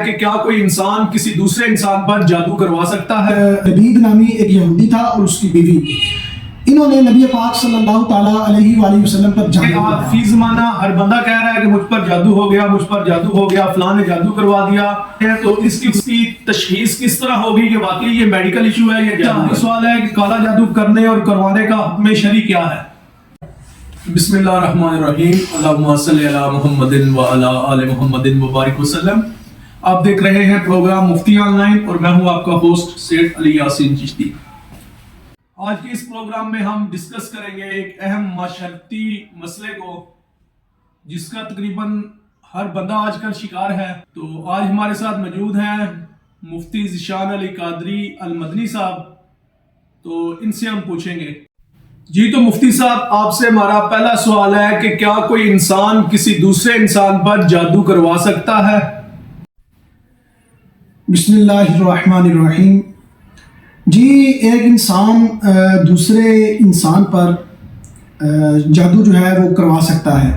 کہ کیا کوئی انسان کسی دوسرے انسان پر جادو کروا سکتا ہے؟ لبید نامی ایک یہودی تھا اور اس کی بیوی، انہوں نے نبی پاک صلی اللہ تعالیٰ علیہ وآلہ وسلم پر جادو کروایا۔ فی زمانہ ہر بندہ کہہ رہا ہے کہ مجھ پر جادو ہو گیا، مجھ پر جادو ہو گیا، فلاں نے جادو کروا دیا ہے، تو اس کی تشخیص کس طرح ہوگی کہ واقعی یہ میڈیکل ایشو ہے یا جادو ہے؟ سوال ہے کہ کالا جادو کرنے اور کروانے کا حکم شرعی کیا ہے؟ بسم اللہ الرحمن الرحیم، اللہم صلی علی محمد وعلی آل محمد وبارک وسلم۔ آپ دیکھ رہے ہیں پروگرام مفتی آن لائن اور میں ہوں آپ کا ہوسٹ سید علی یاسین چشتی۔ آج کی اس پروگرام میں ہم ڈسکس کریں گے ایک اہم معاشرتی مسئلے کو جس کا تقریباً ہر بندہ آج کل شکار ہے۔ تو آج ہمارے ساتھ موجود ہیں مفتی ذیشان علی قادری المدنی صاحب، تو ان سے ہم پوچھیں گے۔ جی تو مفتی صاحب، آپ سے ہمارا پہلا سوال ہے کہ کیا کوئی انسان کسی دوسرے انسان پر جادو کروا سکتا ہے؟ بسم اللہ الرحمن الرحیم۔ جی، ایک انسان دوسرے انسان پر جادو جو ہے وہ کروا سکتا ہے،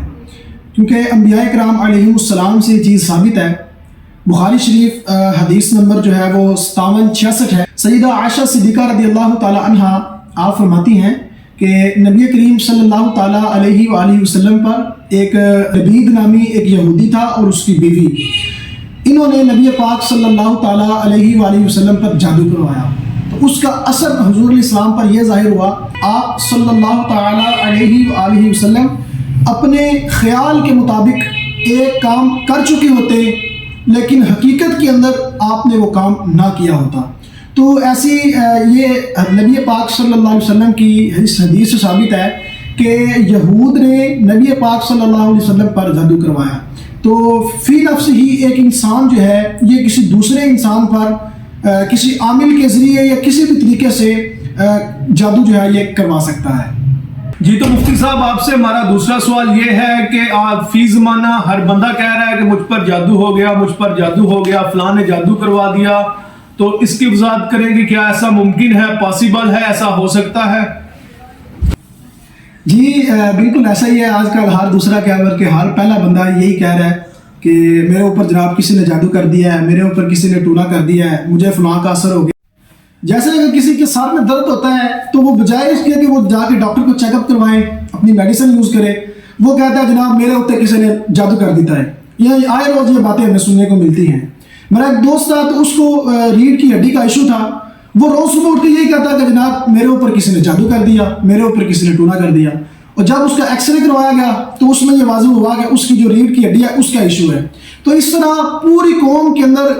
کیونکہ انبیاء کرام علیہم السلام سے یہ چیز ثابت ہے۔ بخاری شریف حدیث نمبر جو ہے وہ 5766 ہے۔ سیدہ عائشہ صدیقہ رضی اللہ تعالی عنہا آپ فرماتی ہیں کہ نبی کریم صلی اللہ تعالیٰ علیہ وآلہ وسلم پر ایک لبید نامی ایک یہودی تھا اور اس کی بیوی، انہوں نے نبی پاک صلی اللہ تعالیٰ علیہ وآلہ وسلم پر جادو کروایا۔ تو اس کا اثر حضور علیہ السلام پر یہ ظاہر ہوا، آپ صلی اللہ تعالیٰ علیہ وآلہ وسلم اپنے خیال کے مطابق ایک کام کر چکے ہوتے لیکن حقیقت کے اندر آپ نے وہ کام نہ کیا ہوتا۔ تو ایسی یہ نبی پاک صلی اللہ علیہ وسلم کی حدیث سے ثابت ہے کہ یہود نے نبی پاک صلی اللہ علیہ وسلم پر جادو کروایا۔ تو فی نفس ہی ایک انسان جو ہے یہ کسی دوسرے انسان پر کسی عامل کے ذریعے یا کسی بھی طریقے سے جادو جو ہے یہ کروا سکتا ہے۔ جی تو مفتی صاحب، آپ سے ہمارا دوسرا سوال یہ ہے کہ آپ فی زمانہ ہر بندہ کہہ رہا ہے کہ مجھ پر جادو ہو گیا، مجھ پر جادو ہو گیا، فلاں نے جادو کروا دیا، تو اس کی وضاحت کریں کہ کیا ایسا ممکن ہے، پاسیبل ہے، ایسا ہو سکتا ہے؟ جی بالکل ایسا ہی ہے۔ آج کل ہر دوسرا کیا بلکہ ہر پہلا بندہ یہی کہہ رہا ہے کہ میرے اوپر جناب کسی نے جادو کر دیا ہے، میرے اوپر کسی نے ٹونا کر دیا ہے، مجھے فلاں کا اثر ہو گیا۔ جیسے اگر کسی کے ساتھ میں درد ہوتا ہے تو وہ بجائے اس کے کہ وہ جا کے ڈاکٹر کو چیک اپ کروائیں، اپنی میڈیسن یوز کرے، وہ کہتا ہے جناب میرے اوپر کسی نے جادو کر دیتا ہے۔ یہ آئے روز یہ باتیں ہمیں سننے کو ملتی ہیں۔ میرا ایک دوست تھا تو اس کو ریڑھ کی ہڈی کا ایشو تھا، وہ روز صبح اٹھ کے یہی کہتا کہ جناب میرے اوپر کسی نے جادو کر دیا، میرے اوپر کسی نے ٹونا کر دیا۔ اور جب اس کا ایکس رے کروایا گیا تو اس میں یہ واضح ہوا کہ اس کی جو ریڑھ کی ہڈی ہے اس کا ایشو ہے۔ تو اس طرح پوری قوم کے اندر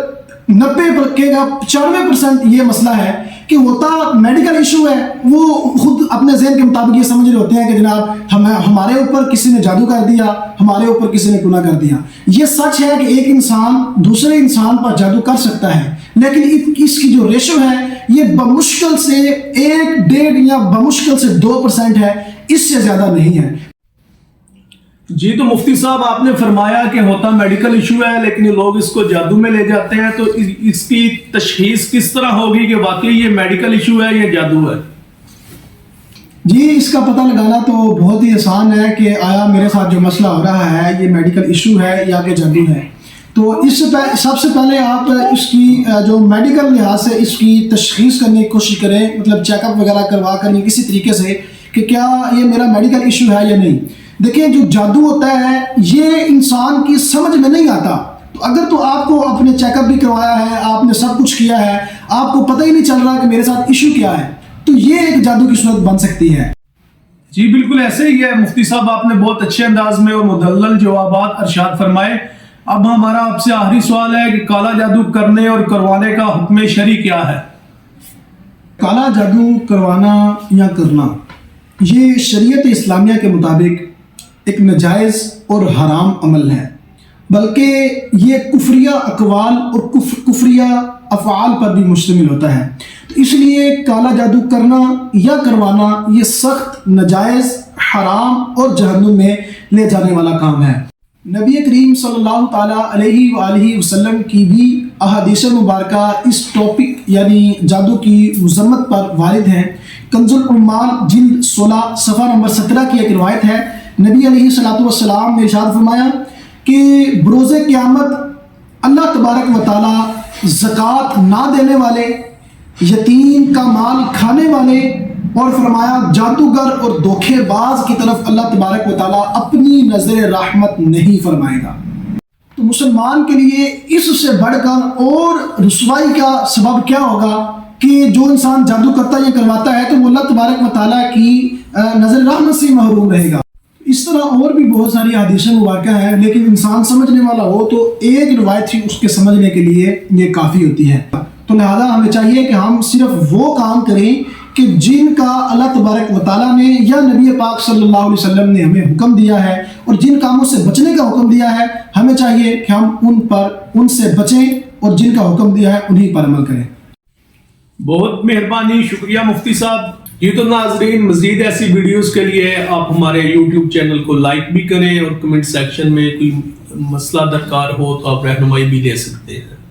95% یہ مسئلہ ہے کہ ہوتا میڈیکل ایشو ہے، وہ خود اپنے ذہن کے مطابق یہ سمجھ رہے ہوتے ہیں کہ جناب ہمارے اوپر کسی نے جادو کر دیا، ہمارے اوپر کسی نے ٹونا کر دیا۔ یہ سچ ہے کہ ایک انسان دوسرے انسان پر جادو کر سکتا ہے، لیکن اس کی جو ریشو ہے یہ بمشکل سے 1-1.5 یا بمشکل سے 2% ہے، اس سے زیادہ نہیں ہے۔ جی تو مفتی صاحب، آپ نے فرمایا کہ ہوتا میڈیکل ایشو ہے لیکن لوگ اس کو جادو میں لے جاتے ہیں، تو اس کی تشخیص کس طرح ہوگی کہ واقعی یہ میڈیکل ایشو ہے یا جادو ہے؟ جی اس کا پتہ لگانا تو بہت ہی آسان ہے کہ آیا میرے ساتھ جو مسئلہ ہو رہا ہے یہ میڈیکل ایشو ہے یا کہ جادو ہے۔ تو اس سے سب سے پہلے آپ اس کی جو میڈیکل لحاظ سے اس کی تشخیص کرنے کی کوشش کریں، مطلب چیک اپ وغیرہ کروا کر کسی طریقے سے کہ کیا یہ میرا میڈیکل ایشو ہے یا نہیں۔ دیکھیں جو جادو ہوتا ہے یہ انسان کی سمجھ میں نہیں آتا، تو اگر تو آپ کو اپنے چیک اپ بھی کروایا ہے، آپ نے سب کچھ کیا ہے، آپ کو پتہ ہی نہیں چل رہا کہ میرے ساتھ ایشو کیا ہے، تو یہ ایک جادو کی صورت بن سکتی ہے۔ جی بالکل ایسے ہی ہے مفتی صاحب، آپ نے بہت اچھے انداز میں اور مدلل جوابات ارشاد فرمائے۔ اب ہمارا آپ سے آخری سوال ہے کہ کالا جادو کرنے اور کروانے کا حکم شرعی کیا ہے؟ کالا جادو کروانا یا کرنا یہ شریعت اسلامیہ کے مطابق ایک ناجائز اور حرام عمل ہے، بلکہ یہ کفریہ اقوال اور کفریہ افعال پر بھی مشتمل ہوتا ہے۔ تو اس لیے کالا جادو کرنا یا کروانا یہ سخت ناجائز، حرام اور جہنم میں لے جانے والا کام ہے۔ نبی کریم صلی اللہ تعالیٰ علیہ وآلہ وسلم کی بھی احادیث مبارکہ اس ٹاپک یعنی جادو کی مذمت پر وارد ہیں۔ کنز العمال جلد 16 صفحہ نمبر 17 کی ایک روایت ہے، نبی علیہ الصلوۃ والسلام نے ارشاد فرمایا کہ بروز قیامت اللہ تبارک و تعالی زکوٰۃ نہ دینے والے، یتیم کا مال کھانے والے، اور فرمایا جادوگر اور دھوکے باز کی طرف اللہ تبارک و تعالیٰ اپنی نظر رحمت نہیں فرمائے گا۔ تو مسلمان کے لیے اس سے بڑھ کر اور رسوائی کا سبب کیا ہوگا کہ جو انسان جادو کرتا یا کرواتا ہے تو وہ اللہ تبارک و تعالیٰ کی نظر رحمت سے محروم رہے گا۔ اس طرح اور بھی بہت ساری حدیث مبارکہ ہیں، لیکن انسان سمجھنے والا ہو تو ایک روایت ہی اس کے سمجھنے کے لیے یہ کافی ہوتی ہے۔ تو لہذا ہمیں چاہیے کہ ہم صرف وہ کام کریں کہ جن کا اللہ تبارک و تعالیٰ نے یا نبی پاک صلی اللہ علیہ وسلم نے ہمیں حکم دیا ہے، اور جن کاموں سے بچنے کا حکم دیا ہے ہمیں چاہیے کہ ہم ان سے بچیں، اور جن کا حکم دیا ہے انہی پر عمل کریں۔ بہت مہربانی، شکریہ مفتی صاحب۔ یہ تو ناظرین، مزید ایسی ویڈیوز کے لیے آپ ہمارے یوٹیوب چینل کو لائک بھی کریں، اور کمنٹ سیکشن میں کوئی مسئلہ درکار ہو تو آپ رہنمائی بھی دے سکتے ہیں۔